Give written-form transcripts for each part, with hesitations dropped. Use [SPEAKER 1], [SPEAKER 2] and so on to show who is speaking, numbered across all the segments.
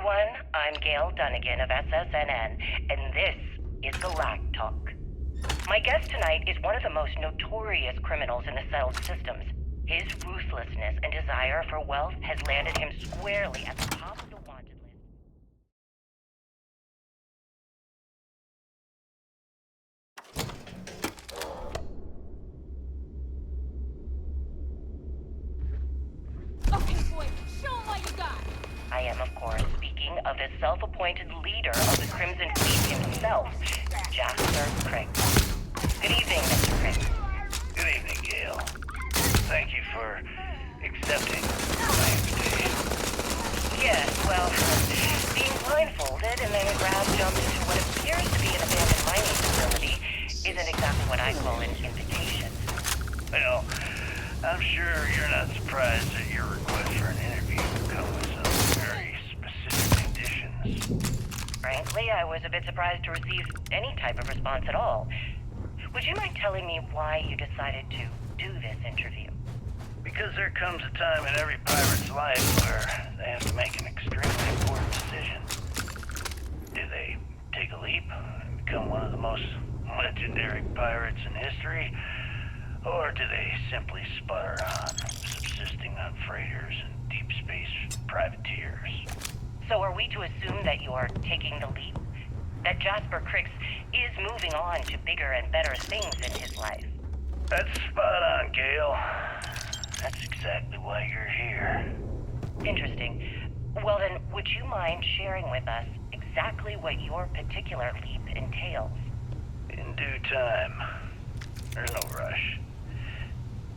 [SPEAKER 1] everyone, I'm Gail Dunnigan of SSNN, and this is Galactic Talk. My guest tonight is one of the most notorious criminals in the settled systems. His ruthlessness and desire for wealth has landed him squarely at the top of the wanted list.
[SPEAKER 2] Okay, boy, show 'em what you got.
[SPEAKER 1] I am, of course, speaking of the self-appointed leader of the Crimson Fleet himself, Jasper Criggs. Good evening, Mr. Criggs.
[SPEAKER 3] Good evening, Gail. Thank you for accepting my invitation.
[SPEAKER 1] Yes, well, being blindfolded and then jumped into what appears to be an abandoned mining facility isn't exactly what I call an invitation.
[SPEAKER 3] Well, I'm sure you're not surprised that your request for an interview will come with some very specific conditions.
[SPEAKER 1] Frankly, I was a bit surprised to receive any type of response at all. Would you mind telling me why you decided to do this interview?
[SPEAKER 3] Because there comes a time in every pirate's life where they have to make an extremely important decision. Do they take a leap and become one of the most legendary pirates in history? Or do they simply sputter on, subsisting on freighters and deep space privateers?
[SPEAKER 1] So are we to assume that you're taking the leap? That Jasper Criggs is moving on to bigger and better things in his life?
[SPEAKER 3] That's spot on, Gail. That's exactly why you're here.
[SPEAKER 1] Interesting. Well then, would you mind sharing with us exactly what your particular leap entails?
[SPEAKER 3] In due time. There's no rush.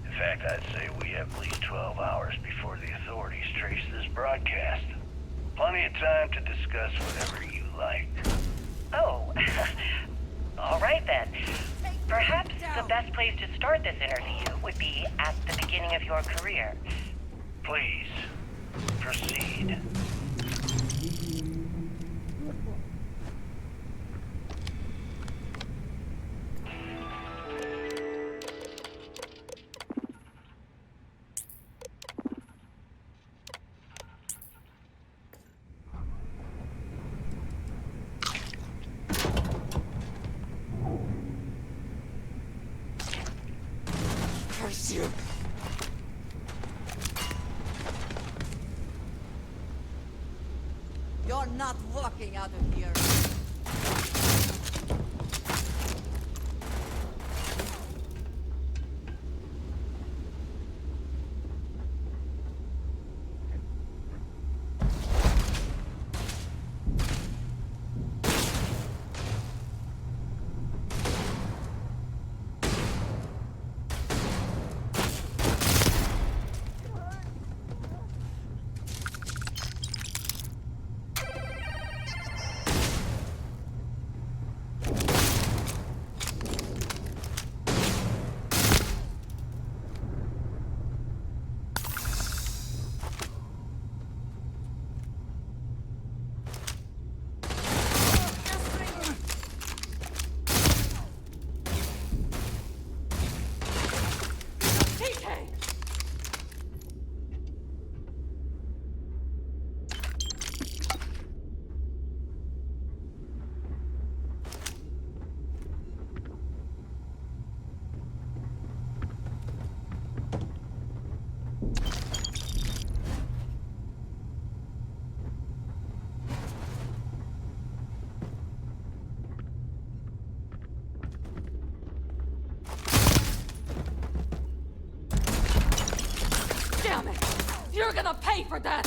[SPEAKER 3] In fact, I'd say we have at least 12 hours before the authorities trace this broadcast. Plenty of time to discuss whatever you like.
[SPEAKER 1] Oh, all right then. Perhaps the best place to start this interview would be at the beginning of your career.
[SPEAKER 3] Please, proceed.
[SPEAKER 2] Curse you. You're not walking out of here. Damn it! You're gonna pay for that!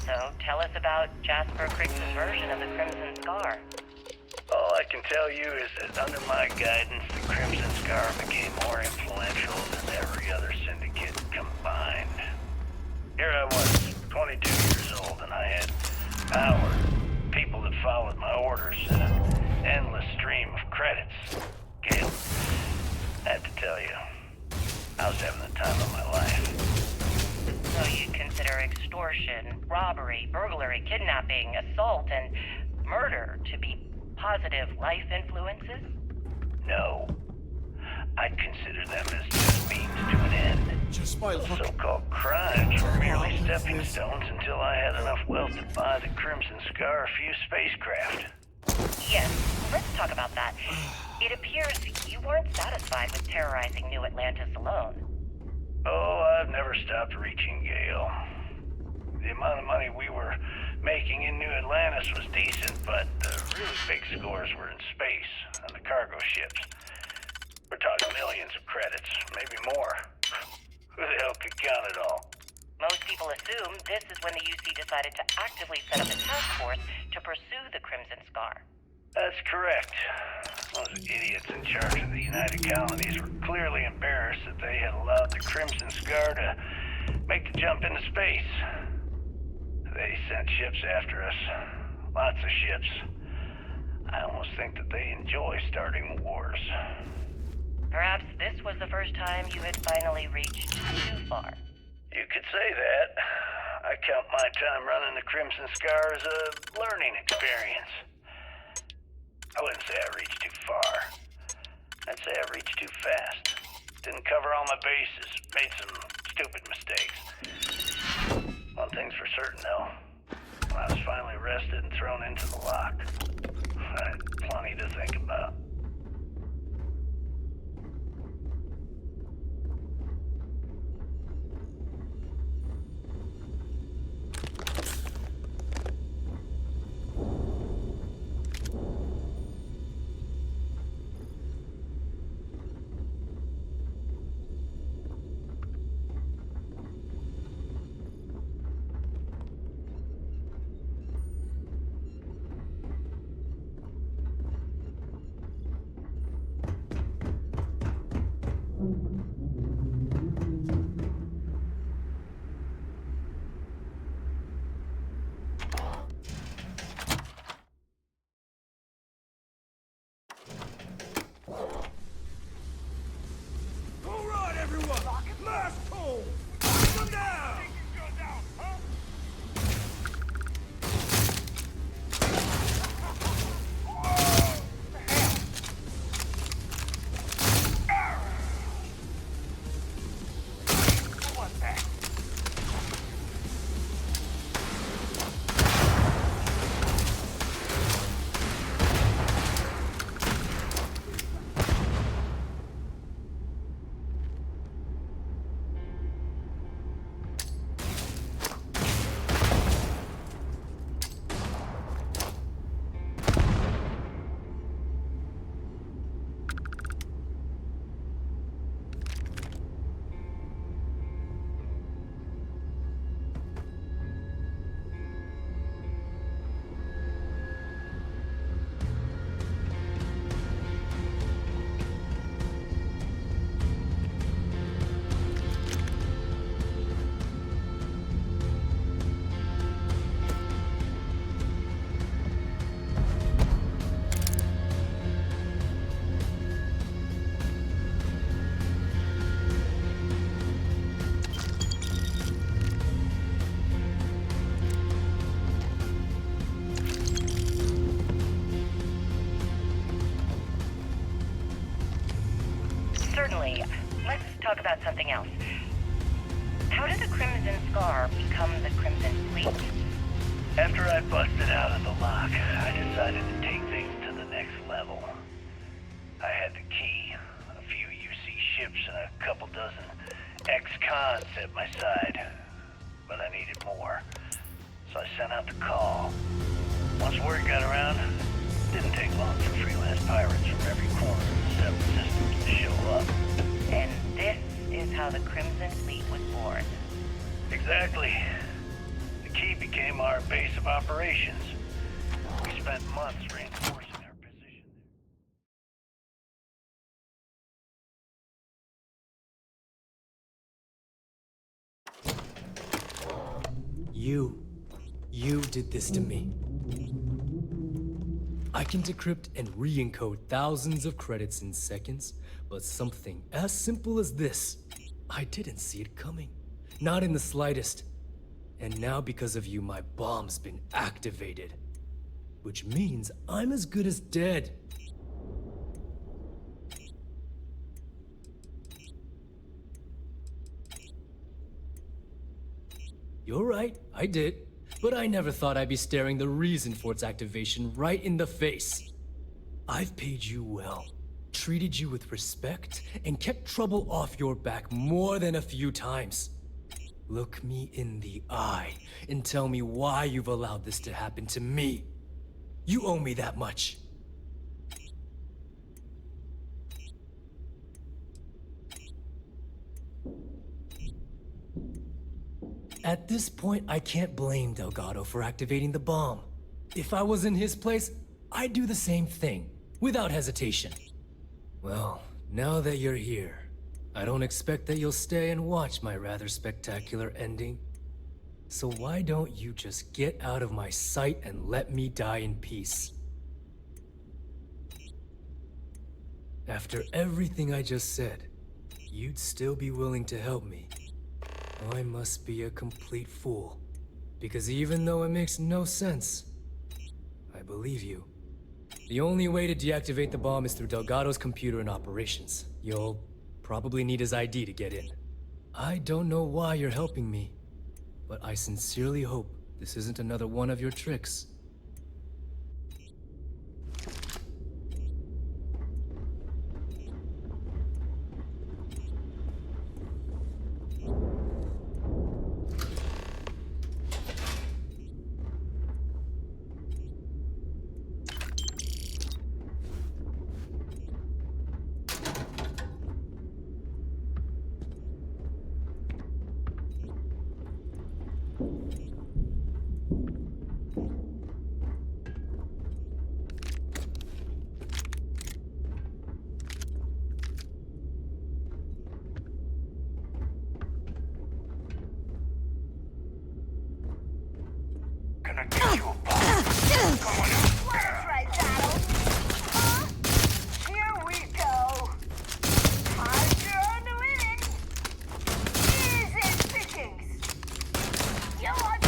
[SPEAKER 1] So tell us about Jasper Criggs' version of the Crimson Scar.
[SPEAKER 3] All I can tell you is that under my guidance, the Crimson Scar became more influential than every other syndicate combined. Here I was, 22 years old, and I had power, people that followed my orders, and an endless stream of credits. Gail, I have to tell you, I was having the time of my life.
[SPEAKER 1] So you'd consider extortion, robbery, burglary, kidnapping, assault, and murder to be positive life influences?
[SPEAKER 3] No. I'd consider them as just means to an end.
[SPEAKER 4] Just my luck.
[SPEAKER 3] So-called crimes were merely stepping stones until I had enough wealth to buy the Crimson Scar a few spacecraft.
[SPEAKER 1] Yes, let's talk about that. It appears you weren't satisfied with terrorizing New Atlantis alone.
[SPEAKER 3] Oh, I've never stopped reaching, Gale. The amount of money we were making in New Atlantis was decent, but the really big scores were in space, on the cargo ships. We're talking millions of credits, maybe more. Who the hell could count it all?
[SPEAKER 1] Most people assume this is when the UC decided to actively set up a task force to pursue the Crimson Scar.
[SPEAKER 3] That's correct. Those idiots in charge of the United Colonies were clearly embarrassed that they had allowed the Crimson Scar to make the jump into space. They sent ships after us. Lots of ships. I almost think that they enjoy starting wars.
[SPEAKER 1] Perhaps this was the first time you had finally reached too far.
[SPEAKER 3] You could say that. I count my time running the Crimson Scar as a learning experience. I wouldn't say I reached too far. I'd say I reached too fast. Didn't cover all my bases. Made some stupid mistakes. One thing's for certain, though. When I was finally arrested and thrown into the lock, I had plenty to think about.
[SPEAKER 1] Certainly. Let's talk about something else. How did the Crimson Scar become the Crimson Fleet?
[SPEAKER 3] After I busted out of the lock, I decided to take things to the next level. I had the key, a few UC ships, and a couple dozen ex-cons at my side. But I needed more, so I sent out the call. Once word got around, it didn't take long for freelance pirates from every corner of the 7 systems to show up.
[SPEAKER 1] And this is how the Crimson Fleet was born.
[SPEAKER 3] Exactly. The key became our base of operations. We spent months reinforcing our position.
[SPEAKER 4] You did this to me. I can decrypt and re-encode thousands of credits in seconds, but something as simple as this, I didn't see it coming. Not in the slightest. And now because of you, my bomb's been activated. Which means I'm as good as dead. You're right, I did. But I never thought I'd be staring the reason for its activation right in the face. I've paid you well, treated you with respect, and kept trouble off your back more than a few times. Look me in the eye and tell me why you've allowed this to happen to me. You owe me that much. At this point, I can't blame Delgado for activating the bomb. If I was in his place, I'd do the same thing, without hesitation. Well, now that you're here, I don't expect that you'll stay and watch my rather spectacular ending. So why don't you just get out of my sight and let me die in peace? After everything I just said, you'd still be willing to help me. I must be a complete fool. Because even though it makes no sense, I believe you. The only way to deactivate the bomb is through Delgado's computer and operations. You'll probably need his ID to get in. I don't know why you're helping me, but I sincerely hope this isn't another one of your tricks.
[SPEAKER 3] Gonna get you a bomb. Come on out.
[SPEAKER 5] Let's try that on me, huh? Here we go. Harder on the winning. Easy pickings. You want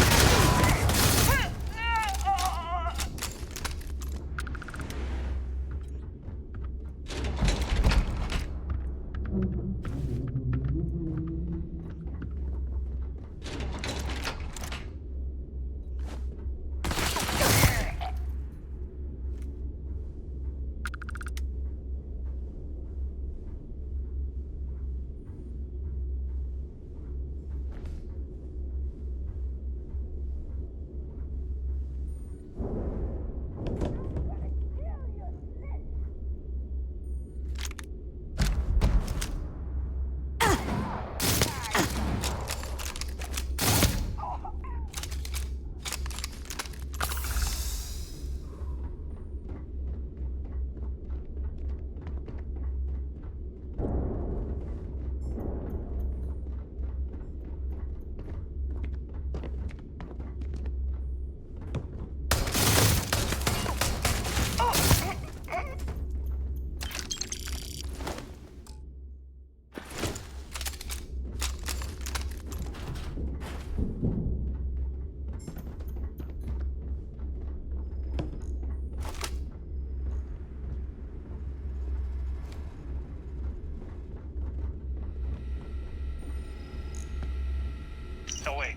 [SPEAKER 3] So wait.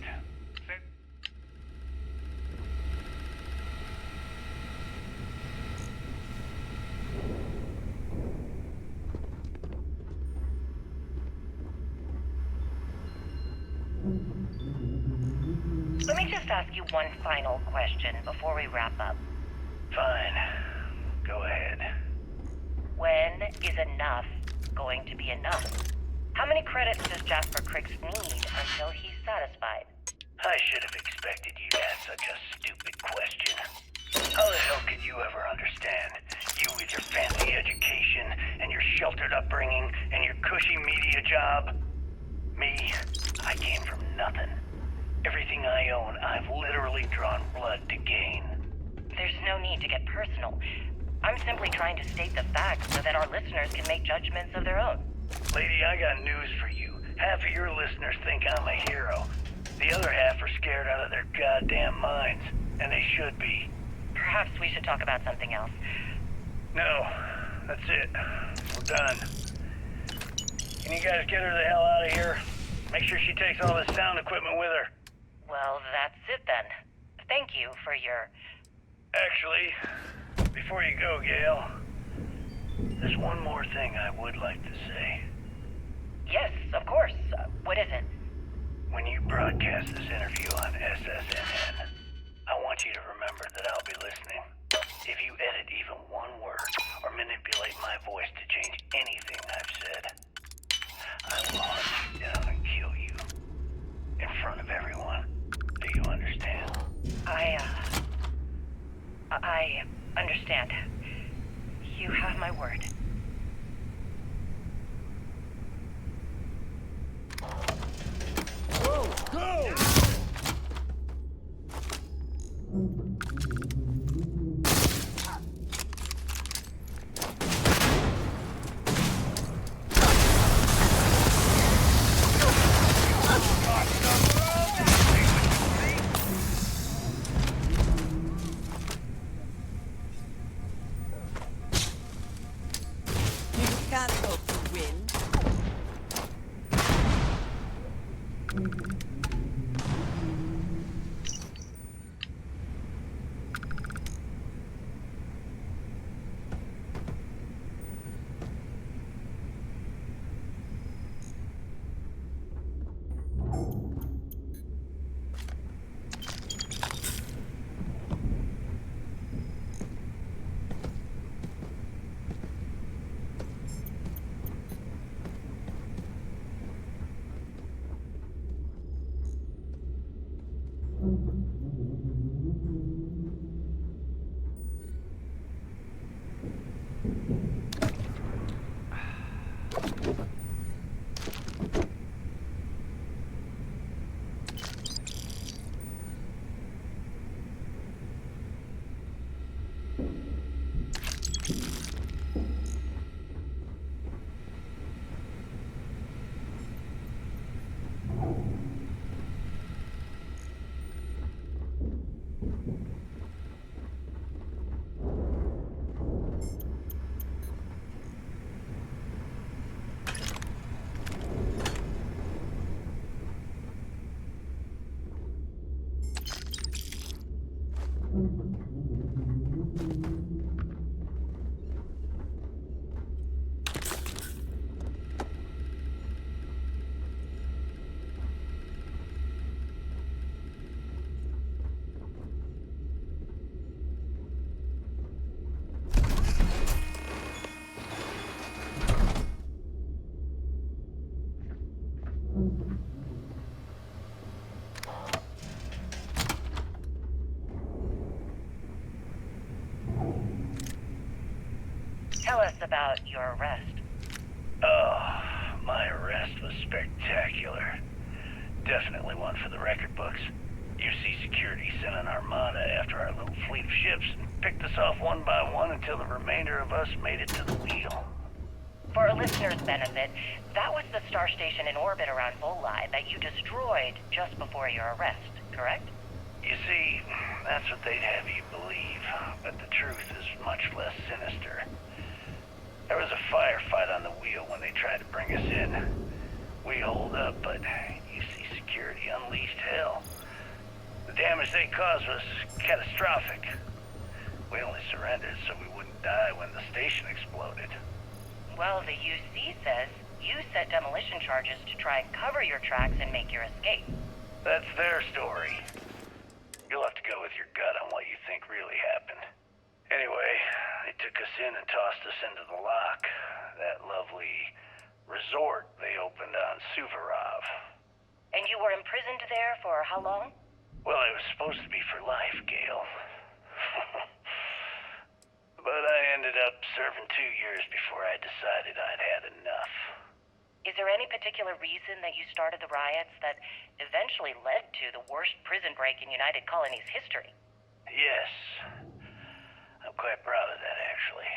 [SPEAKER 1] Let me just ask you one final question before we wrap up.
[SPEAKER 3] Fine. Go ahead.
[SPEAKER 1] When is enough going to be enough? How many credits does Jasper Criggs need until he's satisfied?
[SPEAKER 3] I should have expected you to ask such a stupid question. How the hell could you ever understand? You with your fancy education and your sheltered upbringing and your cushy media job. Me, I came from nothing. Everything I own, I've literally drawn blood to gain.
[SPEAKER 1] There's no need to get personal. I'm simply trying to state the facts so that our listeners can make judgments of their own.
[SPEAKER 3] Lady, I got news for you. Half of your listeners think I'm a hero. The other half are scared out of their goddamn minds, and they should be.
[SPEAKER 1] Perhaps we should talk about something else.
[SPEAKER 3] No, that's it. We're done. Can you guys get her the hell out of here? Make sure she takes all this sound equipment with her.
[SPEAKER 1] Well, that's it then. Thank you for your...
[SPEAKER 3] Actually, before you go, Gail, there's one more thing I would like to say.
[SPEAKER 1] Yes, of course. What is it?
[SPEAKER 3] When you broadcast this interview on SSNN, I want you to remember that I'll be listening. If you edit even one word or manipulate my voice to change anything I've said, I will hunt you down and kill you in front of everyone. Do you understand?
[SPEAKER 1] I understand. You have my word.
[SPEAKER 6] Go!
[SPEAKER 2] You can't hope to win.
[SPEAKER 1] Tell us about your arrest.
[SPEAKER 3] Oh, my arrest was spectacular. Definitely one for the record books. UC Security sent an armada after our little fleet of ships and picked us off one by one until the remainder of us made it to the wheel.
[SPEAKER 1] For our listeners' benefit, that was the star station in orbit around Volii that you destroyed just before your arrest, correct?
[SPEAKER 3] You see, that's what they'd have you believe, but the truth is much less sinister. There was a firefight on the wheel when they tried to bring us in. We holed up, but UC Security unleashed hell. The damage they caused was catastrophic. We only surrendered so we wouldn't die when the station exploded.
[SPEAKER 1] Well, the UC says you set demolition charges to try and cover your tracks and make your escape.
[SPEAKER 3] That's their story. You'll have to go with your gut on what you think really happened. Anyway, they took us in and tossed us into the lock. That lovely resort they opened on Suvorov.
[SPEAKER 1] And you were imprisoned there for how long?
[SPEAKER 3] Well, it was supposed to be for life, Gail. But I ended up serving 2 years before I decided I'd had enough.
[SPEAKER 1] Is there any particular reason that you started the riots that eventually led to the worst prison break in United Colony's history?
[SPEAKER 3] Yes. I'm quite proud of that, actually.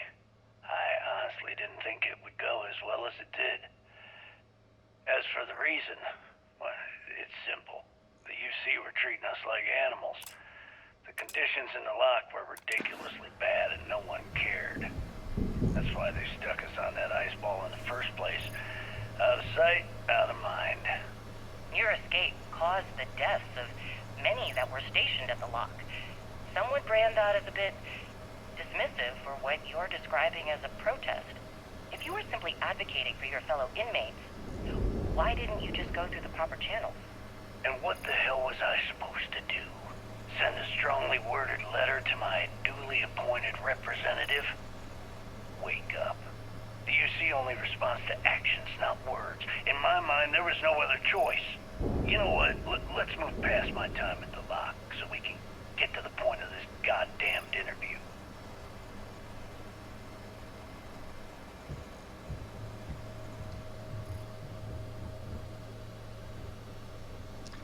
[SPEAKER 3] I honestly didn't think it would go as well as it did. As for the reason, well, it's simple. The UC were treating us like animals. The conditions in the lock were ridiculously bad and no one cared. That's why they stuck us on that ice ball in the first place. Out of sight, out of mind.
[SPEAKER 1] Your escape caused the deaths of many that were stationed at the lock. Some would brand that as a bit dismissive for what you're describing as a protest. If you were simply advocating for your fellow inmates, why didn't you just go through the proper channels?
[SPEAKER 3] And what the hell was I supposed to do? Send a strongly worded letter to my duly appointed representative? Wake up. The UC only responds to actions, not words. In my mind, there was no other choice. You know what? Let's move past my time at the lock so we can get to the point of this goddamned interview.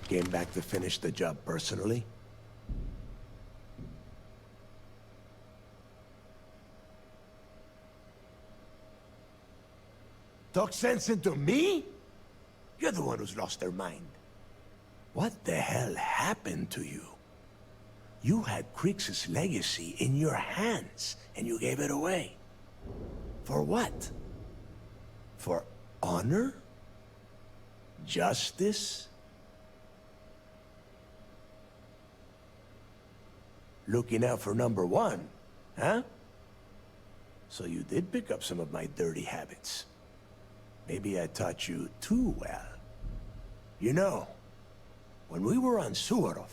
[SPEAKER 6] Came back to finish the job personally? Talk sense into me? You're the one who's lost their mind. What the hell happened to you? You had Creeks' legacy in your hands, and you gave it away. For what? For honor? Justice? Looking out for number one, huh? So you did pick up some of my dirty habits. Maybe I taught you too well. You know, when we were on Suvorov,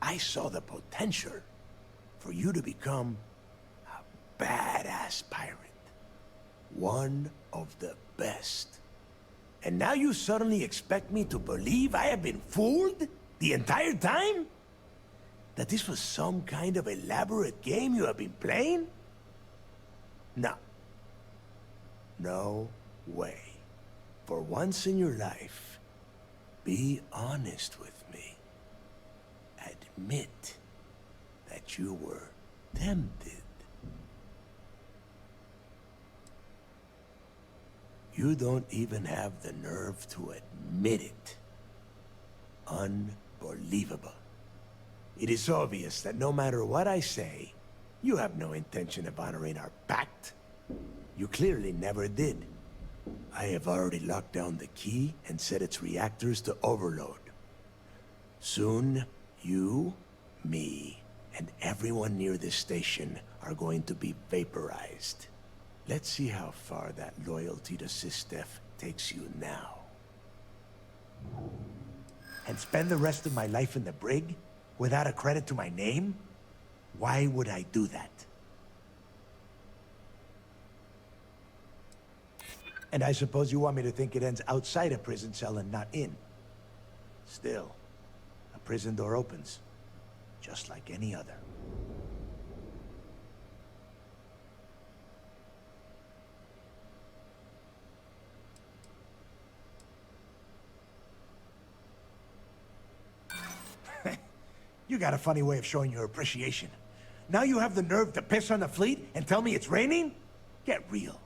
[SPEAKER 6] I saw the potential for you to become a badass pirate. One of the best. And now you suddenly expect me to believe I have been fooled the entire time? That this was some kind of elaborate game you have been playing? No. No way. For once in your life, be honest with me. Admit that you were tempted. You don't even have the nerve to admit it. Unbelievable. It is obvious that no matter what I say, you have no intention of honoring our pact. You clearly never did. I have already locked down the key and set its reactors to overload. Soon, you, me, and everyone near this station are going to be vaporized. Let's see how far that loyalty to Sistef takes you now. And spend the rest of my life in the brig? Without a credit to my name? Why would I do that? And I suppose you want me to think it ends outside a prison cell and not in. Still, a prison door opens, just like any other. You got a funny way of showing your appreciation. Now you have the nerve to piss on the fleet and tell me it's raining? Get real.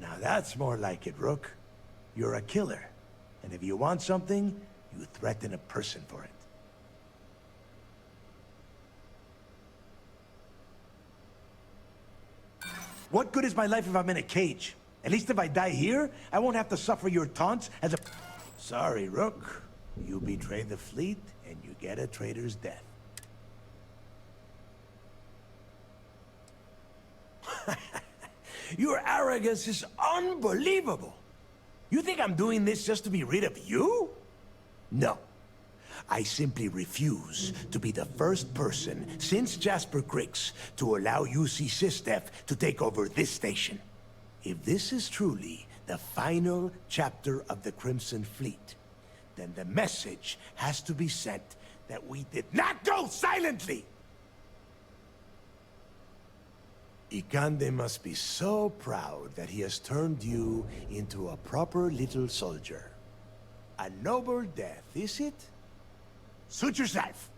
[SPEAKER 6] Now that's more like it, Rook. You're a killer. And if you want something, you threaten a person for it. What good is my life if I'm in a cage? At least if I die here, I won't have to suffer your taunts as a... Sorry, Rook. You betray the fleet, and you get a traitor's death. Your arrogance is unbelievable. You think I'm doing this just to be rid of you? No. I simply refuse to be the first person since Jasper Creeks to allow UC Sistef to take over this station. If this is truly the final chapter of the Crimson Fleet, then the message has to be sent that we did not go silently! Ikande must be so proud that he has turned you into a proper little soldier. A noble death, is it? Suit yourself!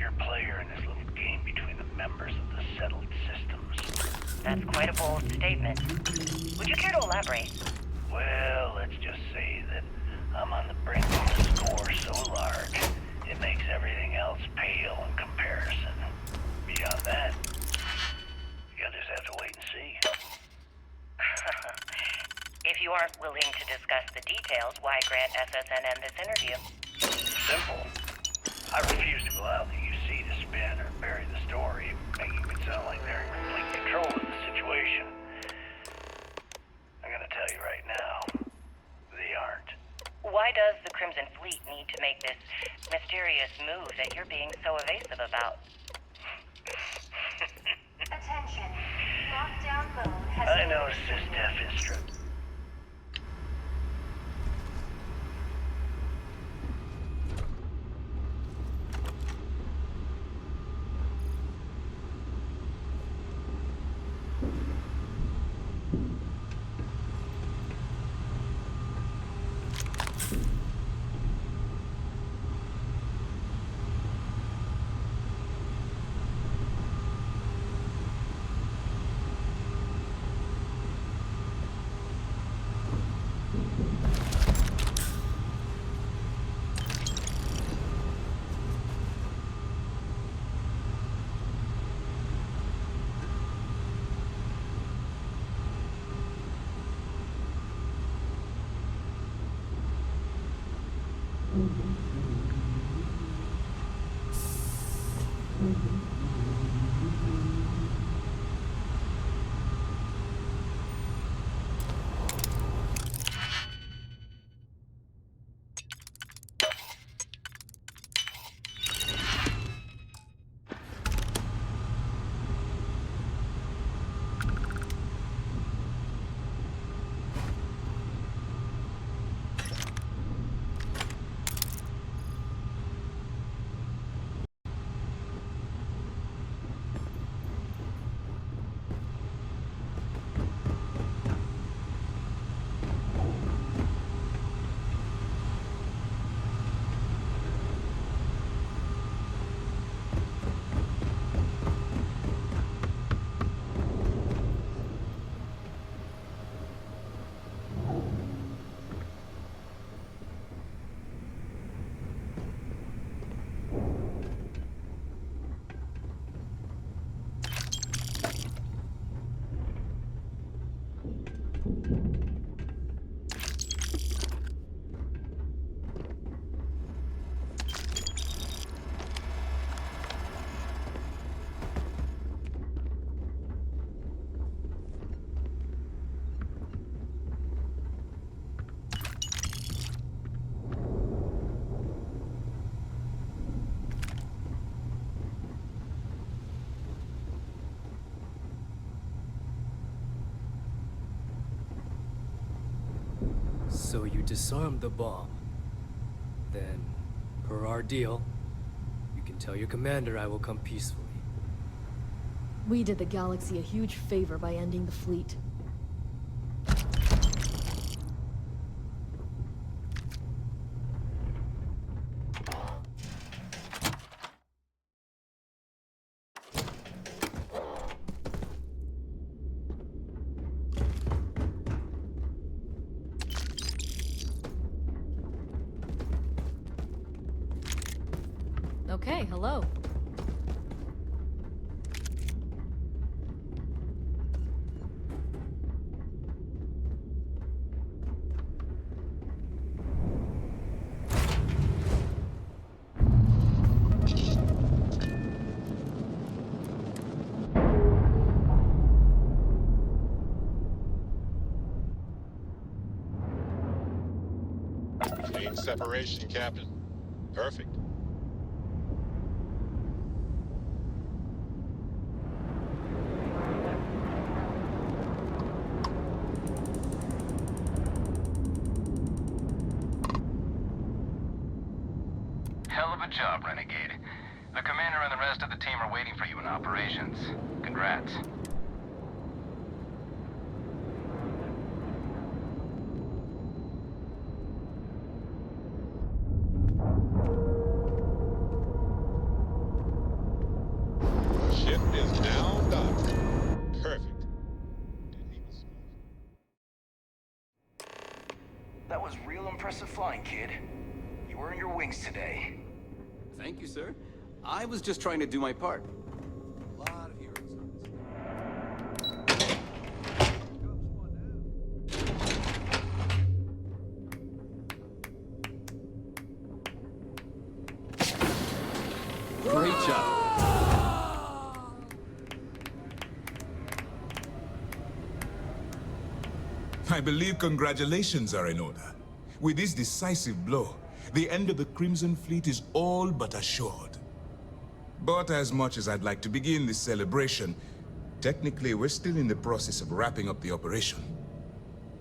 [SPEAKER 3] bigger player in this little game between the members of the settled systems.
[SPEAKER 1] That's quite a bold statement. Would you care to elaborate?
[SPEAKER 3] Well, let's just say that I'm on the brink of a score so large, it makes everything else pale in comparison. Beyond that, you'll just have to wait and see.
[SPEAKER 1] If you aren't willing to discuss the details, why grant SSNN this interview?
[SPEAKER 3] Simple. I refuse to allow the UC to spin or bury the story, making it sound like they're in complete control of the situation. I'm gonna tell you right now, they aren't.
[SPEAKER 1] Why does the Crimson Fleet need to make this mysterious move that you're being so evasive about?
[SPEAKER 5] Attention. Lockdown mode has
[SPEAKER 3] I
[SPEAKER 5] been
[SPEAKER 3] know
[SPEAKER 5] activated.
[SPEAKER 3] Sysdef is
[SPEAKER 4] So you disarmed the bomb. Then, per our deal, you can tell your commander I will come peacefully.
[SPEAKER 7] We did the galaxy a huge favor by ending the fleet. Okay, hello.
[SPEAKER 8] Clean separation, Captain. Perfect.
[SPEAKER 9] Hell of a job, Renegade. The commander and the rest of the team are waiting for you in operations. Congrats.
[SPEAKER 10] Impressive flying, kid. You earned your wings today.
[SPEAKER 11] Thank you, sir. I was just trying to do my part. A lot of heroes on this. Great job.
[SPEAKER 12] I believe congratulations are in order. With this decisive blow, the end of the Crimson Fleet is all but assured. But as much as I'd like to begin this celebration, technically we're still in the process of wrapping up the operation.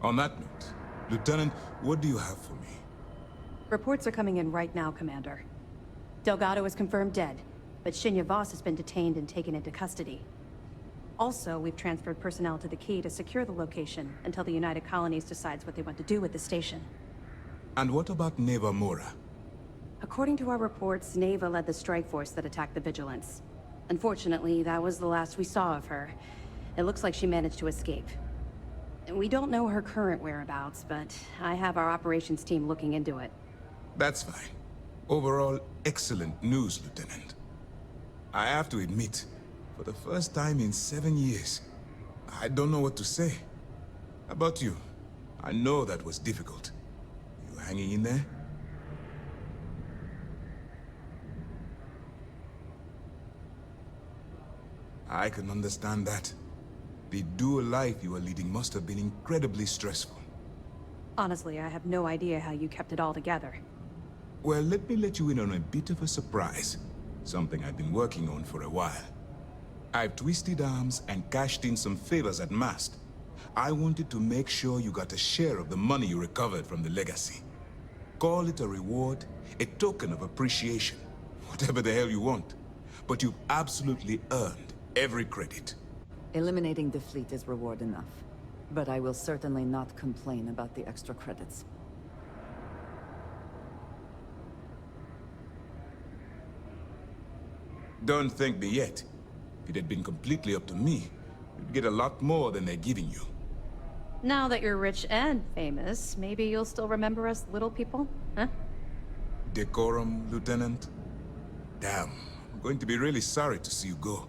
[SPEAKER 12] On that note, Lieutenant, what do you have for me?
[SPEAKER 13] Reports are coming in right now, Commander. Delgado is confirmed dead, but Shinya Voss has been detained and taken into custody. Also, we've transferred personnel to the Key to secure the location until the United Colonies decides what they want to do with the station.
[SPEAKER 12] And what about Neva Mora?
[SPEAKER 13] According to our reports, Neva led the strike force that attacked the Vigilance. Unfortunately, that was the last we saw of her. It looks like she managed to escape. We don't know her current whereabouts, but I have our operations team looking into it.
[SPEAKER 12] That's fine. Overall, excellent news, Lieutenant. I have to admit, for the first time in 7 years, I don't know what to say. How about you? I know that was difficult. You hanging in there? I can understand that. The dual life you are leading must have been incredibly stressful.
[SPEAKER 13] Honestly, I have no idea how you kept it all together.
[SPEAKER 12] Well, let me let you in on a bit of a surprise. Something I've been working on for a while. I've twisted arms and cashed in some favors at Mast. I wanted to make sure you got a share of the money you recovered from the legacy. Call it a reward, a token of appreciation, whatever the hell you want. But you've absolutely earned every credit.
[SPEAKER 2] Eliminating the fleet is reward enough. But I will certainly not complain about the extra credits.
[SPEAKER 12] Don't thank me yet. If it had been completely up to me, you'd get a lot more than they're giving you.
[SPEAKER 13] Now that you're rich and famous, maybe you'll still remember us little people, huh?
[SPEAKER 12] Decorum, Lieutenant? Damn, I'm going to be really sorry to see you go.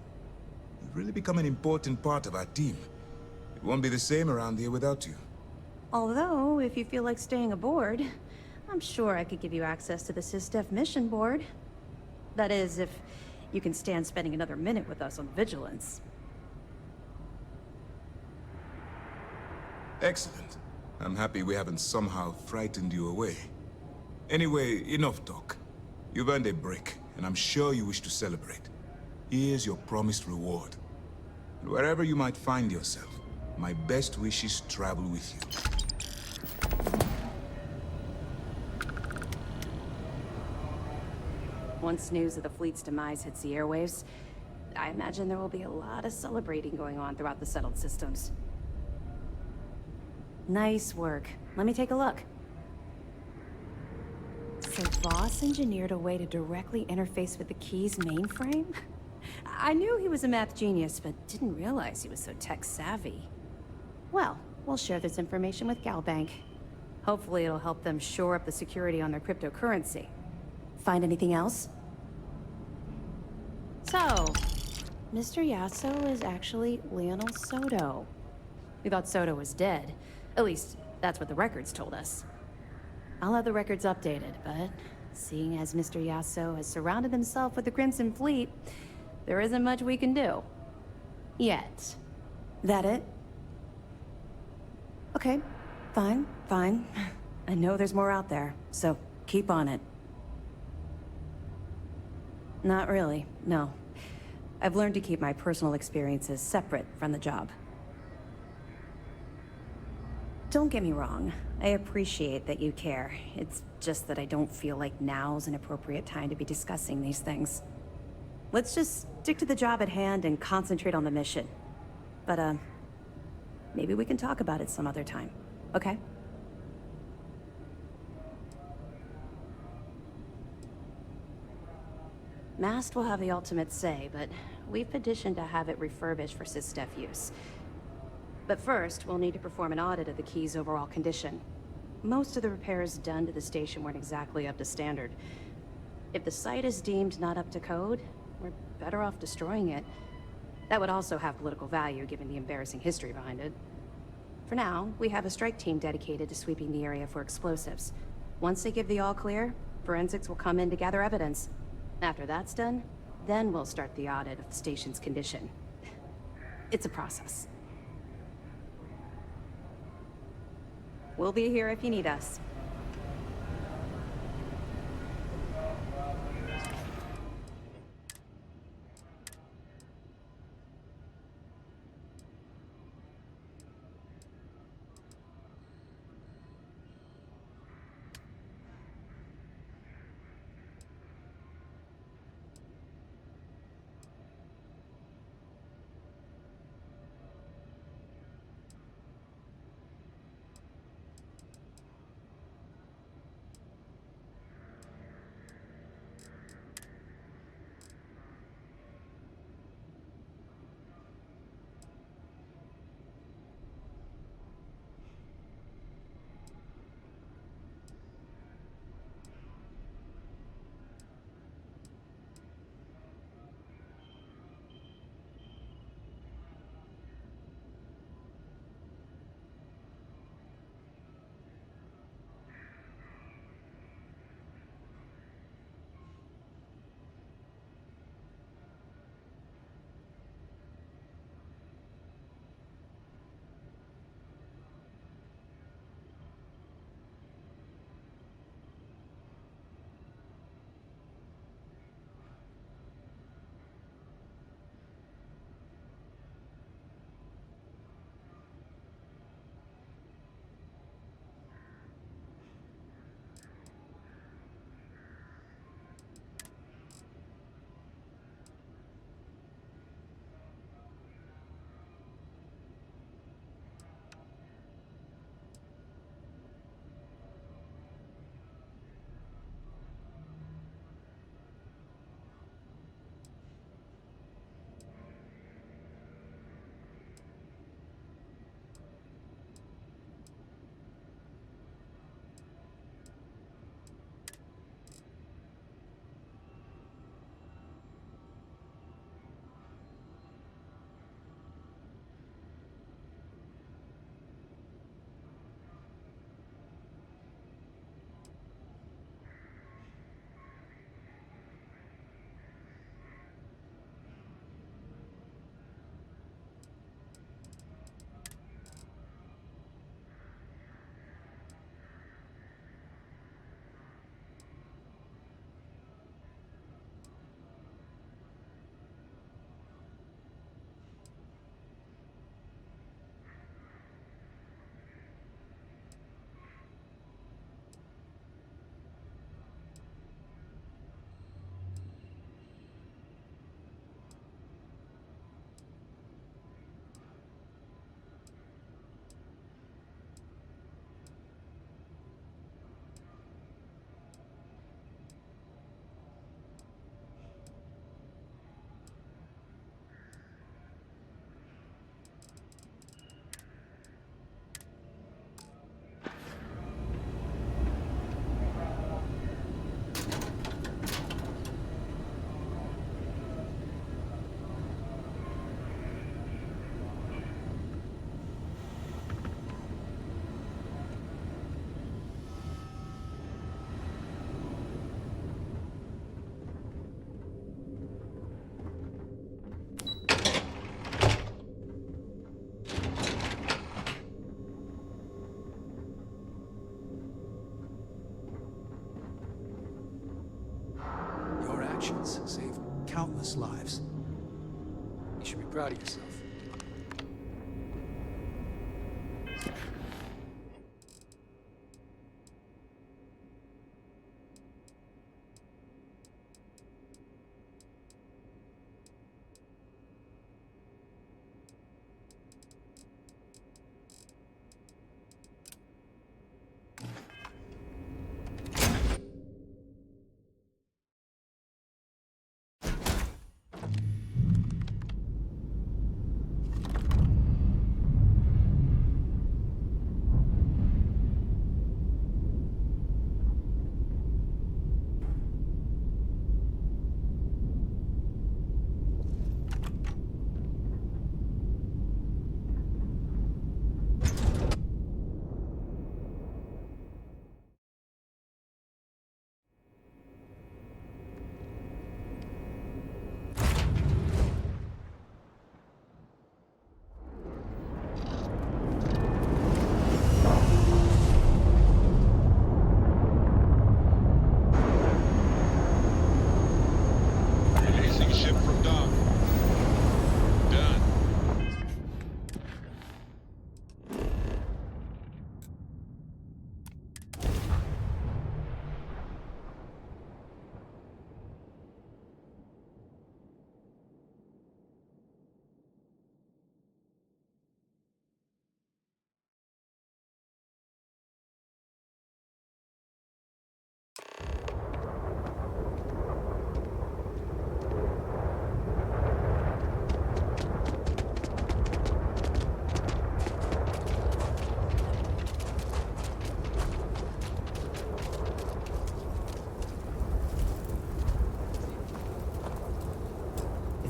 [SPEAKER 12] You've really become an important part of our team. It won't be the same around here without you.
[SPEAKER 13] Although, if you feel like staying aboard, I'm sure I could give you access to the SysDef mission board. That is, if you can stand spending another minute with us on Vigilance.
[SPEAKER 12] Excellent. I'm happy we haven't somehow frightened you away. Anyway, enough talk. You've earned a break, and I'm sure you wish to celebrate. Here's your promised reward. And wherever you might find yourself, my best wishes travel with you.
[SPEAKER 13] Once news of the fleet's demise hits the airwaves, I imagine there will be a lot of celebrating going on throughout the settled systems. Nice work. Let me take a look. So Voss engineered a way to directly interface with the Key's mainframe? I knew he was a math genius, but didn't realize he was so tech-savvy. Well, we'll share this information with Galbank. Hopefully it'll help them shore up the security on their cryptocurrency. Find anything else? So, Mr. Yasso is actually Lionel Soto. We thought Soto was dead. At least, that's what the records told us. I'll have the records updated, but seeing as Mr. Yasso has surrounded himself with the Crimson Fleet, there isn't much we can do. Yet. That it? Okay, fine, fine. I know there's more out there, so keep on it. Not really, no. I've learned to keep my personal experiences separate from the job. Don't get me wrong, I appreciate that you care. It's just that I don't feel like now's an appropriate time to be discussing these things. Let's just stick to the job at hand and concentrate on the mission. But, maybe we can talk about it some other time, okay? Mast will have the ultimate say, but we've petitioned to have it refurbished for SysDef use. But first, we'll need to perform an audit of the Key's overall condition. Most of the repairs done to the station weren't exactly up to standard. If the site is deemed not up to code, we're better off destroying it. That would also have political value given the embarrassing history behind it. For now, we have a strike team dedicated to sweeping the area for explosives. Once they give the all clear, forensics will come in to gather evidence. After that's done, then we'll start the audit of the station's condition. It's a process. We'll be here if you need us.
[SPEAKER 14] actions saved countless lives. You should be proud of yourself.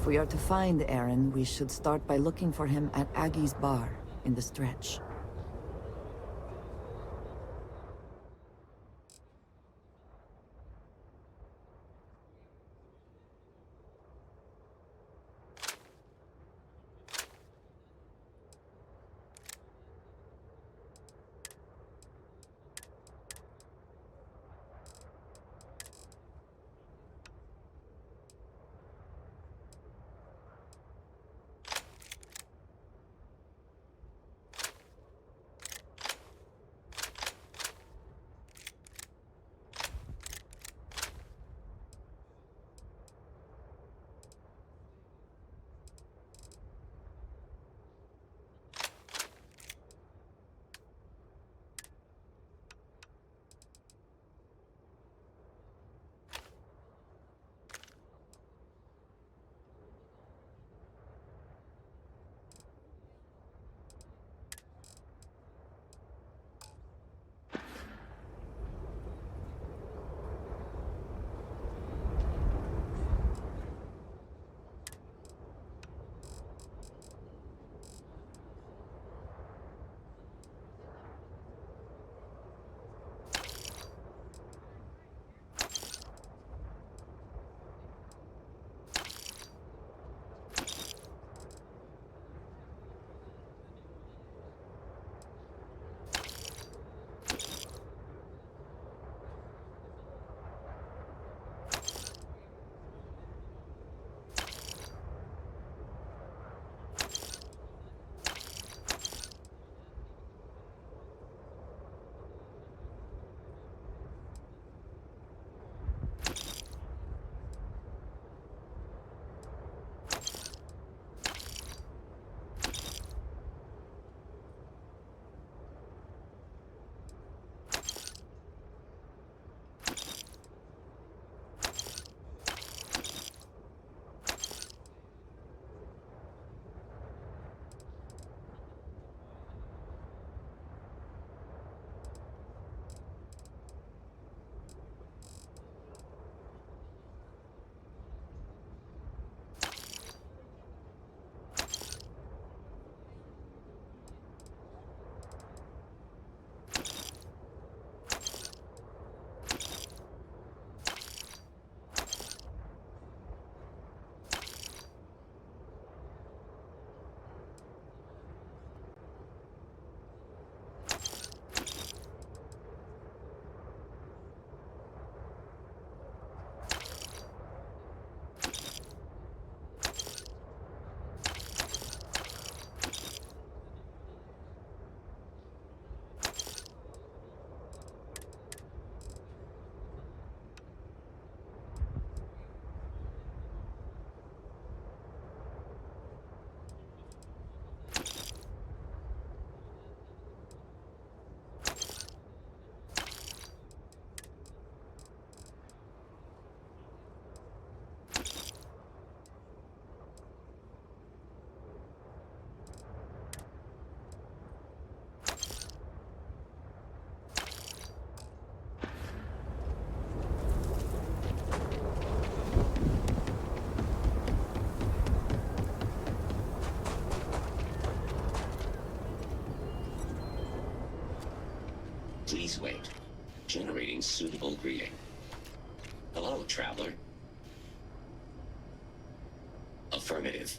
[SPEAKER 2] If we are to find Aaron, we should start by looking for him at Aggie's bar in the stretch.
[SPEAKER 15] Please wait. Generating suitable greeting. Hello, traveler. Affirmative.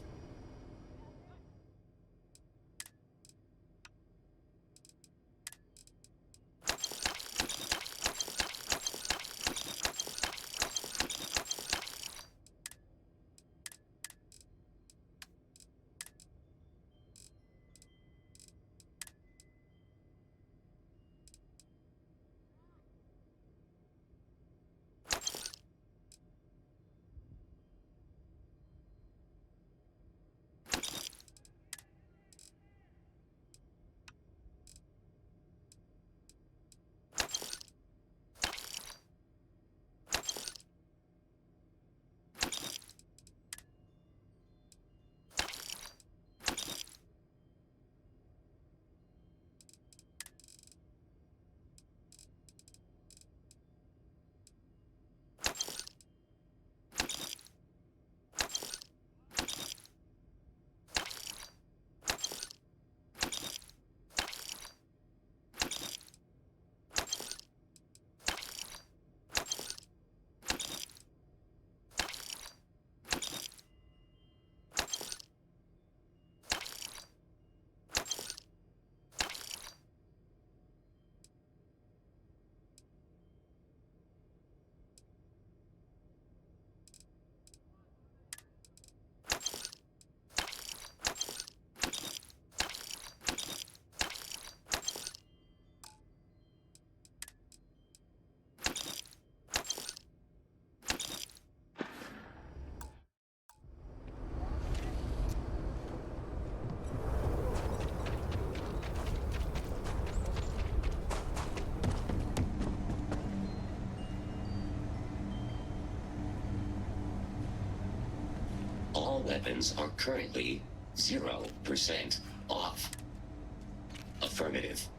[SPEAKER 15] All weapons are currently 0% off. Affirmative.